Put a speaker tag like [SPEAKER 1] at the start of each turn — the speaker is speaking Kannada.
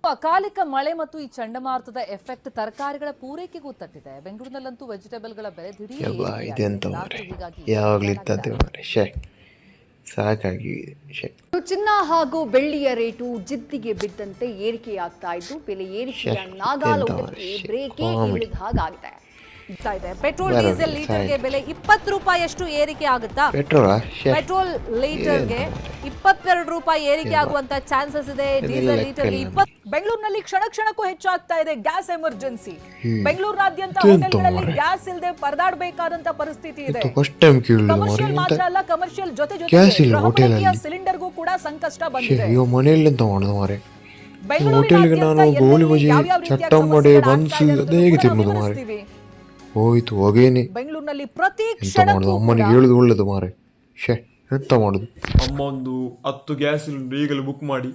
[SPEAKER 1] ಅಕಾಲಿಕ ಮಳೆ ಮತ್ತು ಈ ಚಂಡಮಾರುತದ ಎಫೆಕ್ಟ್ ತರಕಾರಿಗಳ ಪೂರೈಕೆಗೂ ತಟ್ಟಿದೆ. ಬೆಂಗಳೂರಿನಲ್ಲಂತೂ ವೆಜಿಟೇಬಲ್ಗಳ ಬೆಲೆ ದಿಢೀರ್
[SPEAKER 2] ಚಿನ್ನ ಹಾಗೂ ಬೆಳ್ಳಿಯ ರೇಟು ಜಿದ್ದಿಗೆ ಬಿದ್ದಂತೆ ಏರಿಕೆಯಾಗ್ತಾ ಇದ್ದು ಬೆಲೆ ಏರಿಕೆಯ ನಾಗಾಲೋಟಕ್ಕೆ ಬ್ರೇಕೇ ಇಳಿದ ಹಾಗಾಗಿದೆ.
[SPEAKER 1] ಪೆಟ್ರೋಲ್ ಡೀಸೆಲ್ ಲೀಟರ್ಗೆ ಬೆಲೆ 20 ರೂಪಾಯಿಯಷ್ಟು ಏರಿಕೆ ಆಗುತ್ತಾ? ಪೆಟ್ರೋಲ್ ಲೀಟರ್ಗೆ 22 ರೂಪಾಯಿ ಏರಿಕೆ ಆಗುವಂತ ಚಾನ್ಸಸ್ ಇದೆ. ಡೀಸೆಲ್ ಲೀಟರ್ಗೆ 20. ಬೆಂಗಳೂರಿನಲ್ಲಿ ಕ್ಷಣ ಕ್ಷಣಕ್ಕೂ ಹೆಚ್ಚಾಗ್ತಾ ಇದೆ ಗ್ಯಾಸ್ ಎಮರ್ಜೆನ್ಸಿ. ಬೆಂಗಳೂರಿನಾದ್ಯಂತ ಹೋಟೆಲ್ಗಳಲ್ಲಿ ಗ್ಯಾಸ್ ಇಲ್ಲದೆ ಪರದಾಡಬೇಕಾದಂತ ಪರಿಸ್ಥಿತಿ ಇದೆ. ಕಮರ್ಷಿಯಲ್ ಮಾತ್ರ ಅಲ್ಲ, ಕಮರ್ಷಿಯಲ್ ಜೊತೆ ಸಿಲಿಂಡರ್ಗೂ ಕೂಡ ಸಂಕಷ್ಟ ಬಂದಿದೆ.
[SPEAKER 3] ಹೋಯ್ತು ಹೋಗೇನೆ
[SPEAKER 1] ಬೆಂಗಳೂರಿನಲ್ಲಿ ಪ್ರತಿ ಕ್ಷಣಕ್ಕೂ
[SPEAKER 3] ಅಮ್ಮನಿಗೆ ಹೇಳುದು ಒಳ್ಳೇದು ಮಾರೆ. ಎಂತ ಮಾಡುದು?
[SPEAKER 4] ಅಮ್ಮ ಒಂದು 10 ಗ್ಯಾಸ್ ಸಿಲಿಂಡರ್ ಈಗಲೂ ಬುಕ್ ಮಾಡಿ